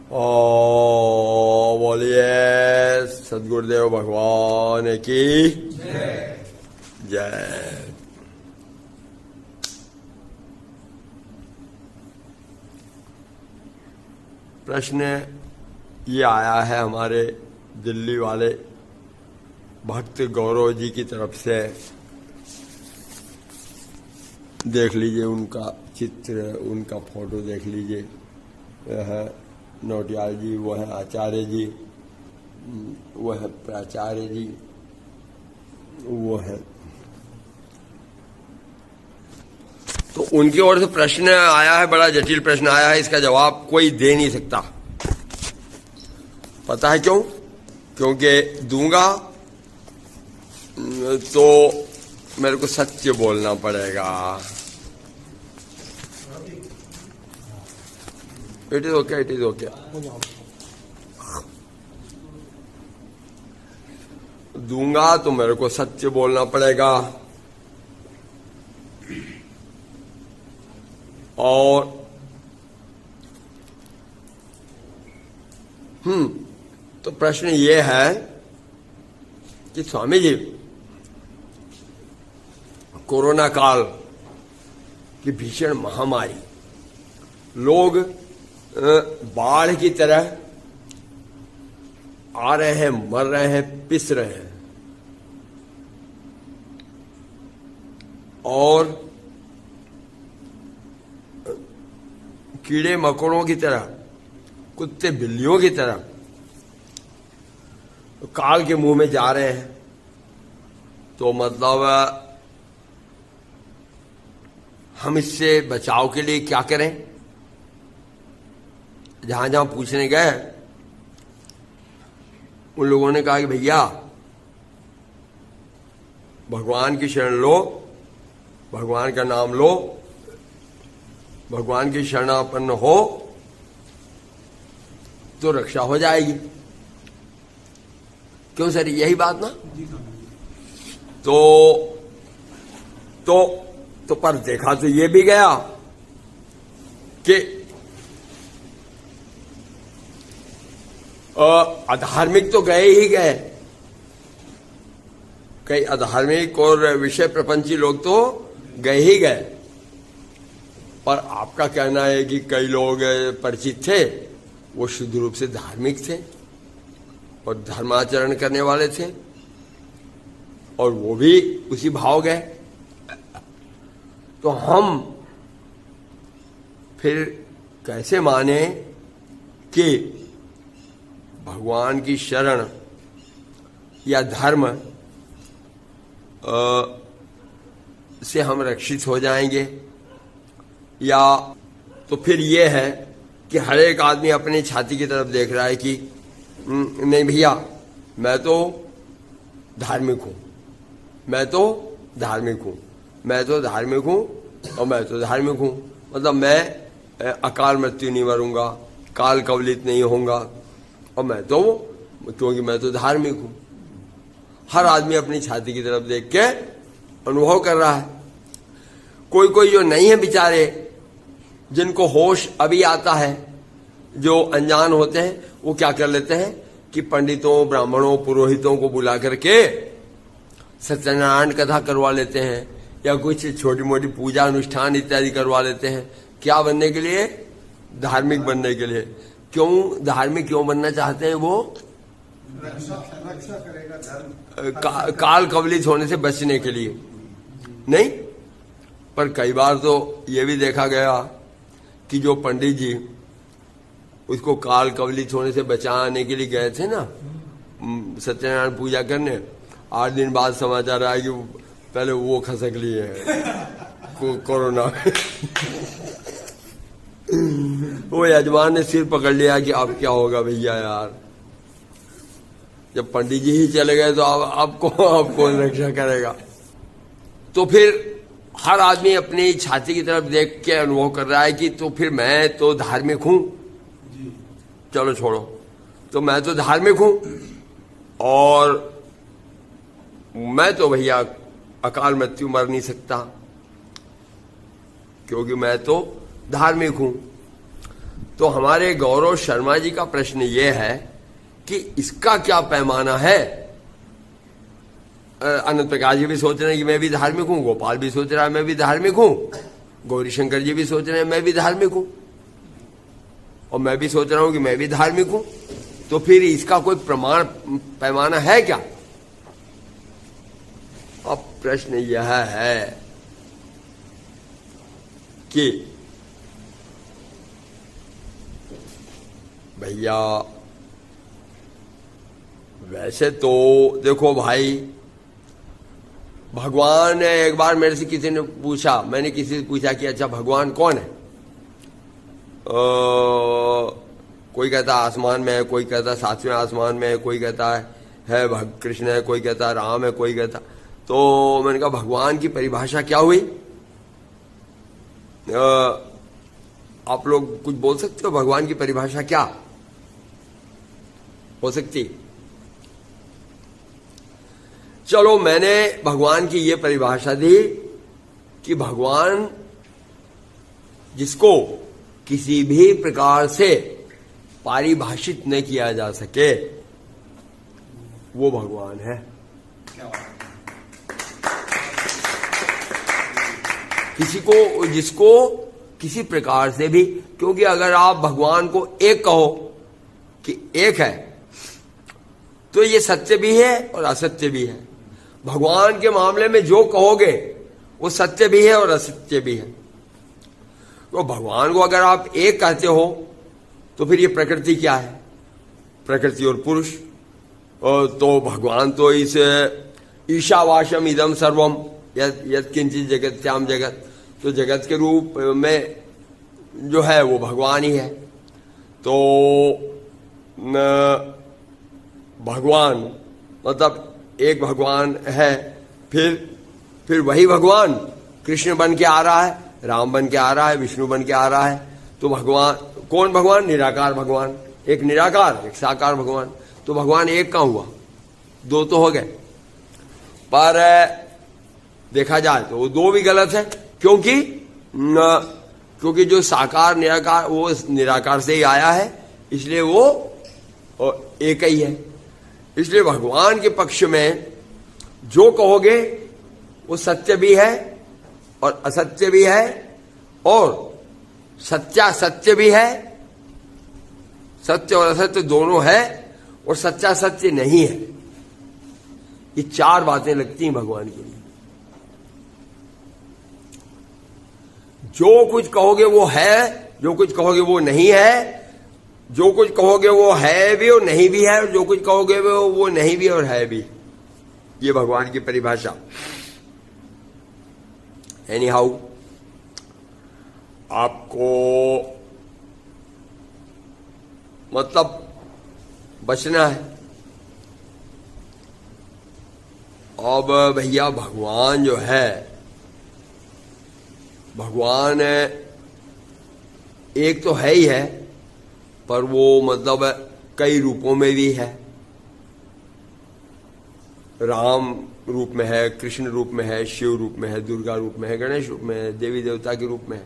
ओ बोलिए सद्गुरुदेव भगवान की जय। प्रश्न ये आया है हमारे दिल्ली वाले भक्त गौरव जी की तरफ से। देख लीजिए उनका चित्र, उनका फोटो देख लीजिए। यह है नौटियाल जी, वो है आचार्य जी, वो है प्राचार्य जी, वो है। तो उनकी ओर से प्रश्न आया है, बड़ा जटिल प्रश्न आया है, इसका जवाब कोई दे नहीं सकता। पता है क्यों? क्योंकि दूंगा तो मेरे को सत्य बोलना पड़ेगा। It is okay, it is okay. दूंगा तो मेरे को सत्य बोलना पड़ेगा, और तो प्रश्न ये है कि स्वामी जी, कोरोना काल की भीषण महामारी, लोग बाढ़ की तरह आ रहे हैं, मर रहे हैं, पिस रहे हैं, और कीड़े मकोड़ों की तरह, कुत्ते बिल्लियों की तरह काल के मुंह में जा रहे हैं। तो मतलब हम इससे बचाव के लिए क्या करें? जहां जहां पूछने गए उन लोगों ने कहा कि भैया भगवान की शरण लो, भगवान का नाम लो, भगवान की शरणापन्न हो तो रक्षा हो जाएगी। क्यों सर, यही बात ना? तो पर देखा तो ये भी गया कि अधार्मिक तो गए ही गए, कई अधार्मिक और विषय प्रपंची लोग तो गए ही गए। पर आपका कहना है कि कई लोग परिचित थे, वो शुद्ध रूप से धार्मिक थे और धर्माचरण करने वाले थे, और वो भी उसी भाव गए। तो हम फिर कैसे माने कि भगवान की शरण या धर्म से हम रक्षित हो जाएंगे? या तो फिर ये है कि हर एक आदमी अपनी छाती की तरफ देख रहा है कि नहीं भैया मैं तो धार्मिक हूं, मैं तो धार्मिक हूं, मैं तो धार्मिक हूं, और मैं तो धार्मिक हूं, मतलब मैं अकाल मृत्यु नहीं मरूंगा, काल कवलित नहीं होऊंगा, और मैं तो, क्योंकि मैं तो धार्मिक हूं। हर आदमी अपनी छाती की तरफ देख के अनुभव कर रहा है। कोई कोई जो नहीं है बेचारे, जिनको होश अभी आता है, जो अनजान होते हैं, वो क्या कर लेते हैं कि पंडितों, ब्राह्मणों, पुरोहितों को बुला करके सत्यनारायण कथा करवा लेते हैं, या कुछ छोटी मोटी पूजा अनुष्ठान इत्यादि करवा लेते हैं। क्या बनने के लिए? धार्मिक बनने के लिए। क्यों धार्मिक क्यों बनना चाहते हैं? वो रक्षा करेगा धर्म, काल कवलित होने से बचने के लिए नहीं। पर कई बार तो ये भी देखा गया कि जो पंडित जी उसको काल कवलित होने से बचाने के लिए गए थे ना सत्यनारायण पूजा करने, 8 दिन बाद समाचार आया कि पहले वो खसक लिए हैं कोरोना में। वो यजमान ने सिर पकड़ लिया कि अब क्या होगा भैया यार, जब पंडित जी ही चले गए तो अब कौन रक्षा करेगा? तो फिर हर आदमी अपनी छाती की तरफ देख के अनुभव कर रहा है कि तो फिर मैं तो धार्मिक हूं, चलो छोड़ो, तो मैं तो धार्मिक हूं, और मैं तो भैया अकाल मृत्यु मर नहीं सकता, क्योंकि मैं तो धार्मिक हूं। तो हमारे गौरव शर्मा जी का प्रश्न ये है कि इसका क्या पैमाना है। अनंत प्रकाश जी भी सोच रहे हैं कि मैं भी धार्मिक हूं, गोपाल भी सोच रहा है मैं भी धार्मिक हूं, गौरी शंकर जी भी सोच रहे हैं मैं भी धार्मिक हूं, और मैं भी सोच रहा हूं कि मैं भी धार्मिक हूं। तो फिर इसका कोई प्रमाण पैमाना है क्या? अब प्रश्न यह है कि भैया वैसे तो देखो भाई, भगवान एक बार मेरे से किसी ने पूछा, मैंने किसी से पूछा कि अच्छा भगवान कौन है? कोई कहता आसमान में है, कोई कहता 7वें आसमान में है, कोई कहता है कृष्ण है, कोई कहता राम है, कोई कहता। तो मैंने कहा भगवान की परिभाषा क्या हुई? आप लोग कुछ बोल सकते हो भगवान की परिभाषा क्या हो सकती? चलो मैंने भगवान की ये परिभाषा दी कि भगवान जिसको किसी भी प्रकार से पारिभाषित न किया जा सके वो भगवान है। किसी को, जिसको किसी प्रकार से भी, क्योंकि अगर आप भगवान को एक कहो कि एक है तो ये सत्य भी है और असत्य भी है। भगवान के मामले में जो कहोगे वो सत्य भी है और असत्य भी है। तो भगवान को अगर आप एक कहते हो तो फिर ये प्रकृति क्या है? प्रकृति और पुरुष। तो भगवान तो इस ईशावासम इदम सर्वम यत् किंचित जगत्याम जगत, तो जगत के रूप में जो है वो भगवान ही है। तो भगवान मतलब एक भगवान है, फिर वही भगवान कृष्ण बन के आ रहा है, राम बन के आ रहा है, विष्णु बन के आ रहा है। तो भगवान कौन? भगवान निराकार भगवान, एक निराकार एक साकार भगवान। तो भगवान एक का हुआ, दो तो हो गए। पर देखा जाए तो वो दो भी गलत है, क्योंकि जो साकार निराकार वो निराकार से ही आया है, इसलिए वो एक ही है। इसलिए भगवान के पक्ष में जो कहोगे वो सत्य भी है और असत्य भी है, और सच्चा सत्य भी है, सत्य और असत्य दोनों है, और सच्चा सत्य नहीं है। ये चार बातें लगती हैं भगवान के लिए। जो कुछ कहोगे वो है, जो कुछ कहोगे वो नहीं है, जो कुछ कहोगे वो है भी और नहीं भी है, और जो कुछ कहोगे वो नहीं भी और है भी। ये भगवान की परिभाषा। एनी हाउ, आपको मतलब बचना है। अब भैया भगवान जो है, भगवान एक तो है ही है, पर वो मतलब कई रूपों में भी है। राम रूप में है, कृष्ण रूप में है, शिव रूप में है, दुर्गा रूप में है, गणेश रूप में है, देवी देवता के रूप में है।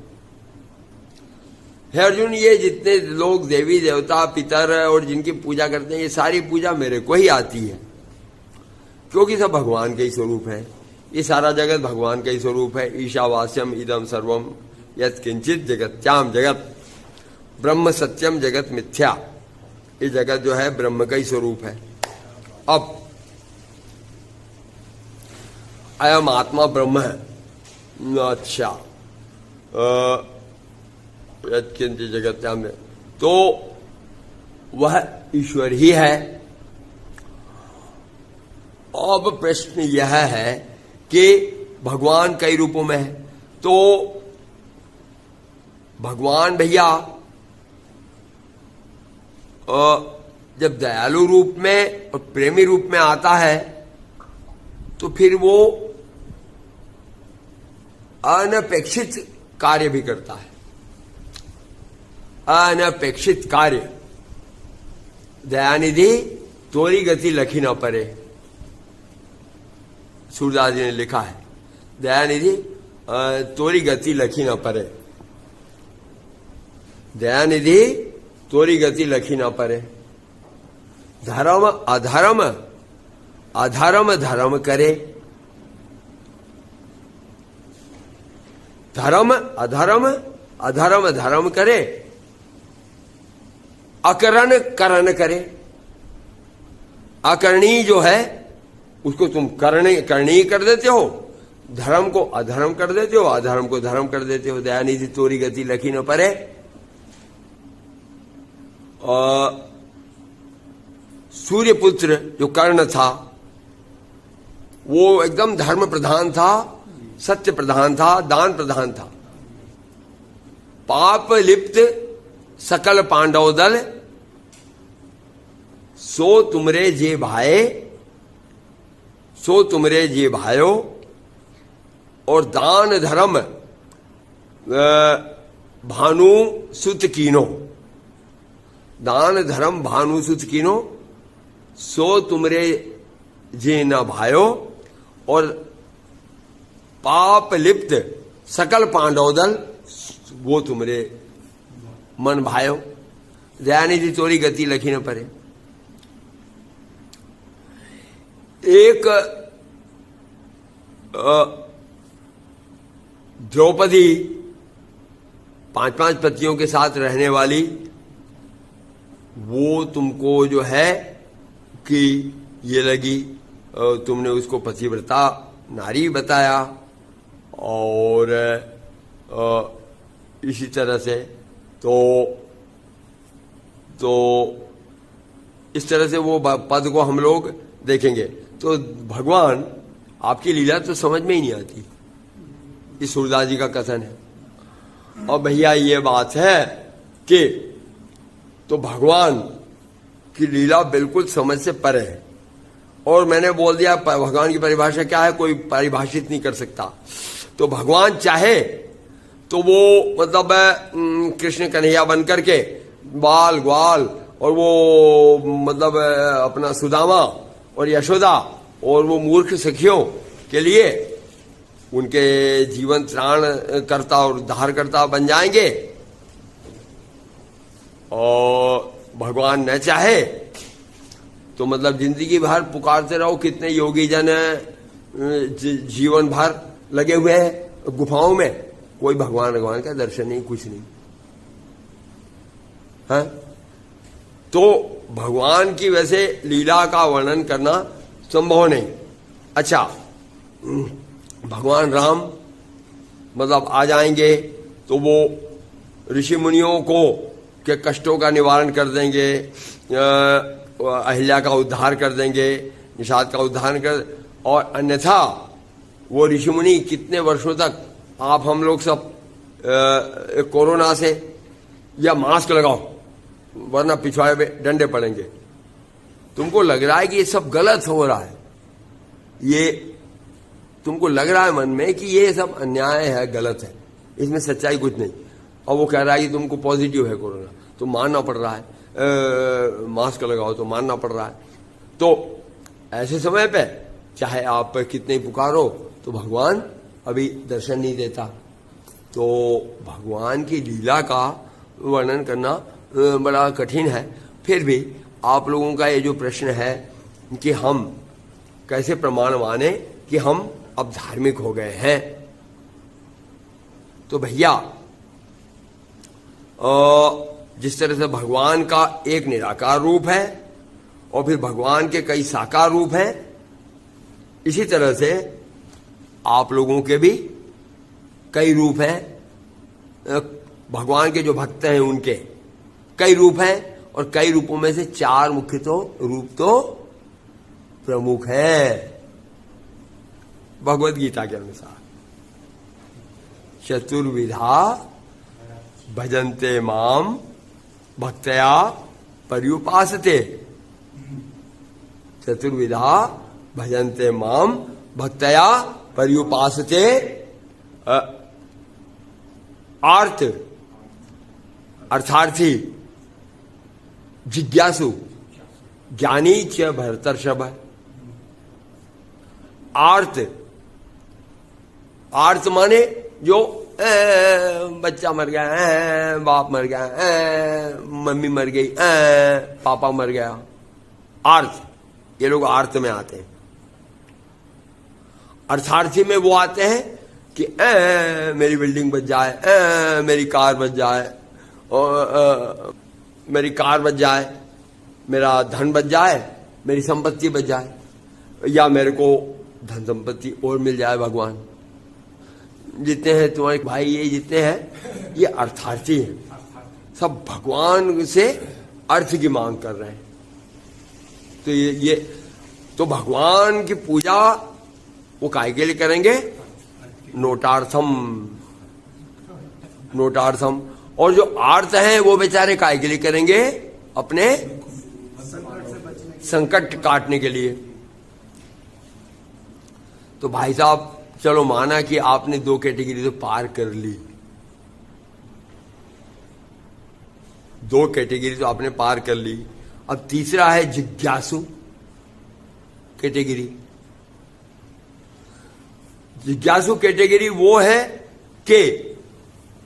अर्जुन, ये जितने लोग देवी देवता पितर और जिनकी पूजा करते हैं, ये सारी पूजा मेरे को ही आती है, क्योंकि सब भगवान के ही स्वरूप है। ये सारा जगत भगवान का ही स्वरूप है। ईशावास्यम इदम सर्वम यत् किंचित जगत्याम जगत ब्रह्म सत्यम जगत मिथ्या। ये जगत जो है ब्रह्म का ही स्वरूप है। अब अयम आत्मा ब्रह्म है, अच्छा यत् किंचित जगत्याम, तो वह ईश्वर ही है। अब प्रश्न यह है कि भगवान कई रूपों में है, तो भगवान भैया जब दयालु रूप में और प्रेमी रूप में आता है तो फिर वो अनपेक्षित कार्य भी करता है। अनपेक्षित कार्य, दयानिधि तोरी गति लखी न परे, सूरदास जी ने लिखा है, दयानिधि तोरी गति लखी न परे। दयानिधि तोरी गति लखी ना परे। धर्म अधर्म, अधर्म धर्म करे। धर्म अधर्म, अधर्म धर्म करे। अकरण करण करे। अकरणी जो है उसको तुम करणी कर देते हो, धर्म को अधर्म कर देते हो, अधर्म को धर्म कर देते हो। दयानिधि तोरी गति लखी न परे। सूर्यपुत्र जो कर्ण था वो एकदम धर्म प्रधान था, सत्य प्रधान था, दान प्रधान था। पाप लिप्त सकल पांडव दल, सो तुमरे जे भाए, सो तुमरे जे भायो। और दान धर्म भानु सुत कीनो, दान धर्म भानु सुत कीनो, सो तुमरे जे न भायो। और पाप लिप्त सकल पांडव दल, वो तुमरे मन भायो। दयानिधि तोरी गति लखी न परे। एक द्रौपदी 5-5 पतियों के साथ रहने वाली, वो तुमको जो है कि ये लगी, तुमने उसको पतिव्रता नारी बताया। और इसी तरह से तो इस तरह से वो पद को हम लोग देखेंगे तो भगवान आपकी लीला तो समझ में ही नहीं आती। इस सूरदास जी का कथन है। और भैया ये बात है कि तो भगवान की लीला बिल्कुल समझ से परे है। और मैंने बोल दिया भगवान की परिभाषा क्या है, कोई परिभाषित नहीं कर सकता। तो भगवान चाहे तो वो मतलब कृष्ण कन्हैया बन करके बाल ग्वाल और वो मतलब अपना सुदामा और यशोदा और वो मूर्ख सखियों के लिए उनके जीवन त्राण करता और उद्धार करता बन जाएंगे। और भगवान न चाहे तो मतलब जिंदगी भर पुकारते रहो। कितने योगी जन जीवन भर लगे हुए हैं गुफाओं में, कोई भगवान का दर्शन नहीं, कुछ नहीं है। तो भगवान की वैसे लीला का वर्णन करना संभव नहीं। अच्छा, भगवान राम मतलब आ जाएंगे तो वो ऋषि मुनियों को के कष्टों का निवारण कर देंगे, अहिल्या का उद्धार कर देंगे, निषाद का उद्धार कर। और अन्यथा वो ऋषि मुनि कितने वर्षों तक आप हम लोग सब कोरोना से या मास्क लगाओ वरना पिछवाड़े पे डंडे पड़ेंगे। तुमको लग रहा है कि ये सब गलत हो रहा है, ये तुमको लग रहा है मन में कि ये सब अन्याय है, गलत है, इसमें सच्चाई कुछ नहीं। और वो कह रहा है कि तुमको पॉजिटिव है कोरोना, तो मानना पड़ रहा है, मास्क लगाओ तो मानना पड़ रहा है। तो ऐसे समय पे चाहे आप कितने पुकारो तो भगवान अभी दर्शन नहीं देता। तो भगवान की लीला का वर्णन करना बड़ा कठिन है। फिर भी आप लोगों का ये जो प्रश्न है कि हम कैसे प्रमाण माने कि हम अब धार्मिक हो गए हैं, तो भैया जिस तरह से भगवान का एक निराकार रूप है और फिर भगवान के कई साकार रूप हैं, इसी तरह से आप लोगों के भी कई रूप हैं। भगवान के जो भक्त हैं उनके कई रूप हैं और कई रूपों में से 4 मुख्य रूप तो प्रमुख है भगवत गीता के अनुसार। चतुर्विधा भजन्ते माम भक्तया पर्युपासते। चतुर्विधा भजन्ते माम भक्तया पर्युपासते। आर्त अर्थार्थी, जिज्ञासु, ज्ञानी च भरतर्षभ। आर्त, आर्त माने जो बच्चा मर गया, बाप मर गया, मम्मी मर गई, पापा मर गया। अर्थ, ये लोग अर्थ में आते हैं। अर्थार्थी में वो आते हैं कि मेरी बिल्डिंग बच जाए, मेरी कार बच जाए, और मेरी कार बच जाए, मेरा धन बच जाए, मेरी संपत्ति बच जाए, या मेरे को धन संपत्ति और मिल जाए। भगवान जितने हैं तुम्हारे भाई, ये जितने हैं, ये अर्थार्थी हैं। सब भगवान से अर्थ की मांग कर रहे हैं। तो ये तो भगवान की पूजा वो काय के लिए करेंगे? नोटार्थम। और जो आर्थ हैं वो बेचारे काय के लिए करेंगे? अपने संकट काटने के लिए। तो भाई साहब, चलो माना कि आपने 2 कैटेगरी तो पार कर ली, 2 कैटेगरी तो आपने पार कर ली। अब तीसरा है जिज्ञासु कैटेगरी। जिज्ञासु कैटेगरी वो है कि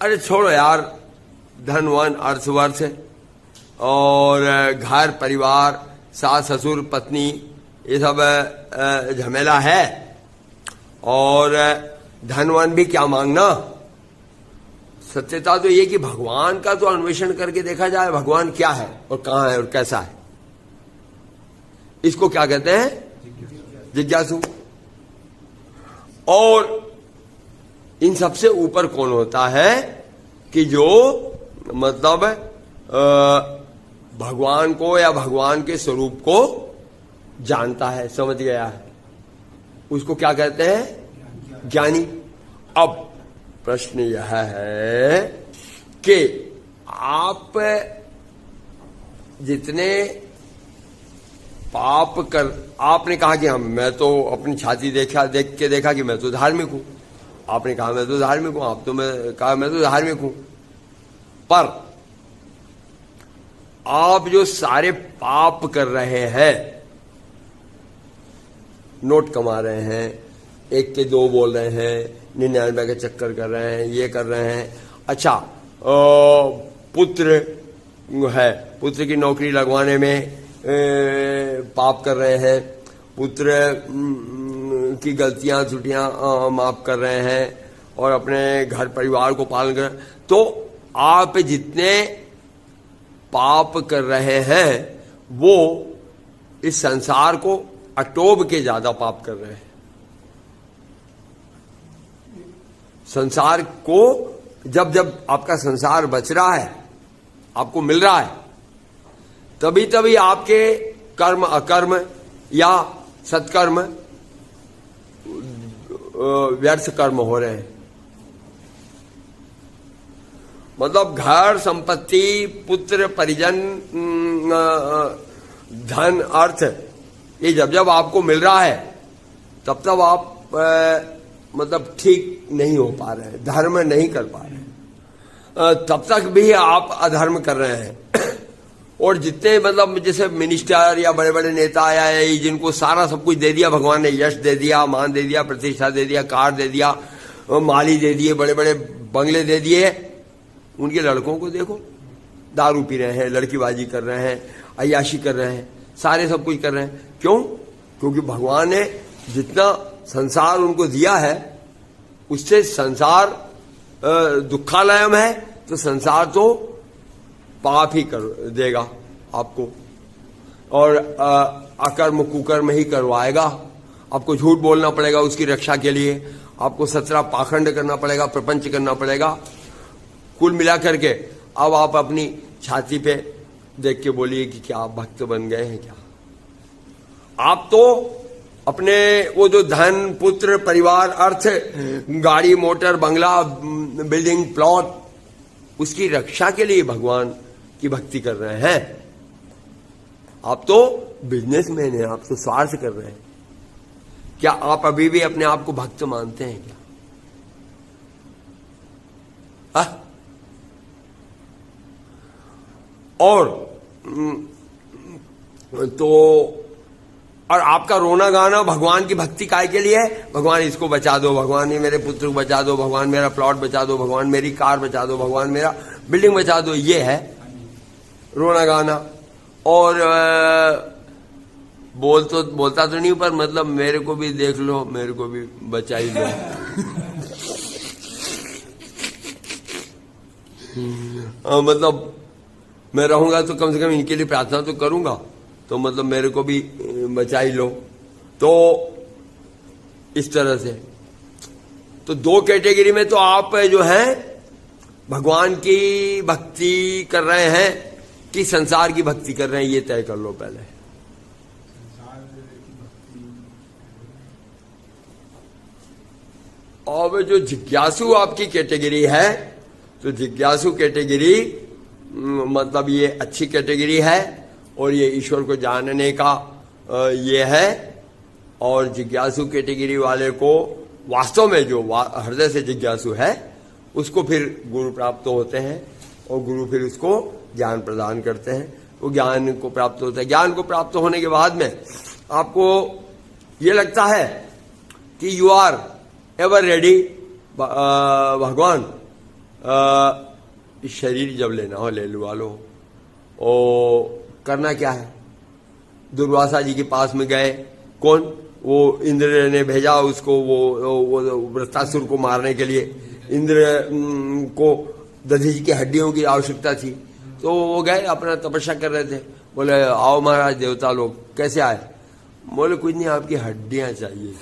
अरे छोड़ो यार, धन वन अर्थ वर्थ और घर परिवार, सास ससुर पत्नी, ये सब झमेला है, और धनवान भी क्या मांगना। सत्यता तो ये कि भगवान का तो अन्वेषण करके देखा जाए, भगवान क्या है और कहां है और कैसा है। इसको क्या कहते हैं? जिज्ञासु। और इन सबसे ऊपर कौन होता है कि जो मतलब भगवान को या भगवान के स्वरूप को जानता है, समझ गया है, उसको क्या कहते हैं? ज्ञानी। अब प्रश्न यह है कि आप जितने पाप कर, आपने कहा कि मैं तो अपनी छाती देख के देखा कि मैं तो धार्मिक हूं। आपने कहा मैं तो धार्मिक हूं, आप तो कहा मैं तो धार्मिक हूं। पर आप जो सारे पाप कर रहे हैं, नोट कमा रहे हैं, 1 के 2 बोल रहे हैं, 99 का चक्कर कर रहे हैं, ये कर रहे हैं। अच्छा, पुत्र है, पुत्र की नौकरी लगवाने में पाप कर रहे हैं, पुत्र की गलतियां त्रुटियां माफ कर रहे हैं, और अपने घर परिवार को पालन कर। तो आप जितने पाप कर रहे हैं वो इस संसार को अटोब के ज्यादा पाप कर रहे हैं। संसार को जब जब आपका संसार बच रहा है, आपको मिल रहा है, तभी तभी आपके कर्म अकर्म या सत्कर्म व्यर्थ कर्म हो रहे हैं। मतलब घर संपत्ति, पुत्र परिजन, धन अर्थ, ये जब जब आपको मिल रहा है तब तब आप मतलब ठीक नहीं हो पा रहे हैं, धर्म नहीं कर पा रहे, तब तक भी आप अधर्म कर रहे हैं। और जितने मतलब जैसे मिनिस्टर या बड़े बड़े नेता या जिनको सारा सब कुछ दे दिया भगवान ने, यश दे दिया, मान दे दिया, प्रतिष्ठा दे दिया, कार दे दिया, माली दे दिए, बड़े बड़े बंगले दे दिए, उनके लड़कों को देखो, दारू पी रहे हैं, लड़कीबाजी कर रहे हैं, अय्याशी कर रहे हैं, सारे सब कुछ कर रहे हैं। क्यों? क्योंकि भगवान ने जितना संसार उनको दिया है उससे संसार दुखालयम है, तो संसार तो पाप ही कर देगा आपको, और अकर्म कुकर्म ही करवाएगा। आपको झूठ बोलना पड़ेगा उसकी रक्षा के लिए, आपको 17 पाखंड करना पड़ेगा, प्रपंच करना पड़ेगा। कुल मिला करके अब आप अपनी छाती पे देख के बोलिए कि क्या आप भक्त बन गए हैं क्या? आप तो अपने वो जो धन, पुत्र, परिवार, अर्थ, गाड़ी, मोटर, बंगला, बिल्डिंग, प्लॉट, उसकी रक्षा के लिए भगवान की भक्ति कर रहे हैं। आप तो बिजनेसमैन हैं, आप तो स्वार्थ कर रहे हैं। क्या आप अभी भी अपने आप को भक्त मानते हैं क्या? हा? और तो और आपका रोना गाना भगवान की भक्ति काय के लिए है? भगवान इसको बचा दो, भगवान ये मेरे पुत्र को बचा दो, भगवान मेरा प्लॉट बचा दो, भगवान मेरी कार बचा दो, भगवान मेरा बिल्डिंग बचा दो, ये है रोना गाना। और बोलता तो नहीं, पर मतलब मेरे को भी देख लो, मेरे को भी बचा ही लो। मतलब मैं रहूंगा तो कम से कम इनके लिए प्रार्थना तो करूंगा, तो मतलब मेरे को भी बचा ही लो। तो इस तरह से तो दो कैटेगरी में तो आप जो हैं भगवान की भक्ति कर रहे हैं कि संसार की भक्ति कर रहे हैं, ये तय कर लो पहले। और जो जिज्ञासु आपकी कैटेगरी है, तो जिज्ञासु कैटेगरी मतलब ये अच्छी कैटेगरी है और ये ईश्वर को जानने का ये है। और जिज्ञासु कैटेगरी वाले को वास्तव में जो हृदय से जिज्ञासु है उसको फिर गुरु प्राप्त होते हैं और गुरु फिर उसको ज्ञान प्रदान करते हैं, वो ज्ञान को प्राप्त होता है। ज्ञान को प्राप्त होने के बाद में आपको ये लगता है कि यू आर एवर रेडी, भगवान इस शरीर जब लेना हो ले लुआ लो। और करना क्या है? दुर्वासा जी के पास में गए, कौन? वो इंद्र ने भेजा उसको, वो वृत्तासुर को मारने के लिए। इंद्र को दधीच की हड्डियों की आवश्यकता थी, तो वो गए अपना तपस्या कर रहे थे। बोले आओ महाराज देवता लोग, कैसे आए? बोले कुछ नहीं, आपकी हड्डियां चाहिए।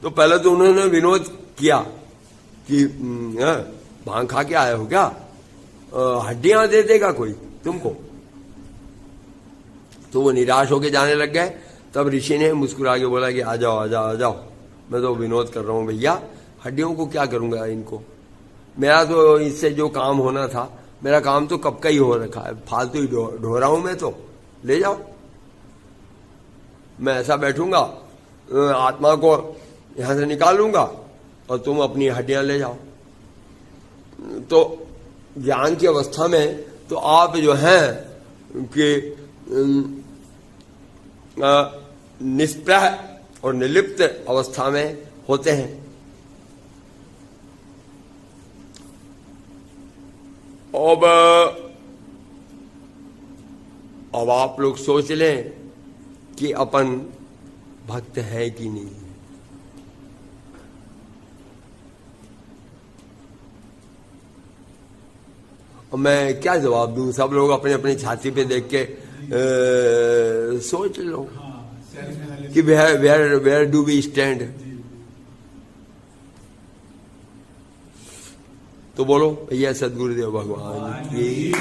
तो पहले तो उन्होंने विनोद किया कि भांग खा के आए हो क्या, हड्डियां दे देगा कोई तुमको? तो वो निराश होके जाने लग गए। तब ऋषि ने मुस्कुरा के बोला कि आ जाओ आ जाओ आ जाओ, मैं तो विनोद कर रहा हूं भैया, हड्डियों को क्या करूंगा इनको, मेरा तो इससे जो काम होना था, मेरा काम तो कब का ही हो रखा है, फालतू ही ढो रहा हूं मैं, तो ले जाओ। मैं ऐसा बैठूंगा, आत्मा को यहां से निकालूंगा और तुम अपनी हड्डियां ले जाओ। तो ज्ञान की अवस्था में तो आप जो हैं कि निष्प्रह और निर्लिप्त अवस्था में होते हैं। अब आप लोग सोच लें कि अपन भक्त है कि नहीं। मैं क्या जवाब दूं? सब लोग अपने अपनी छाती पे देख के सोच लो कि वेयर डू वी स्टैंड। तो बोलो भैया सदगुरुदेव भगवान की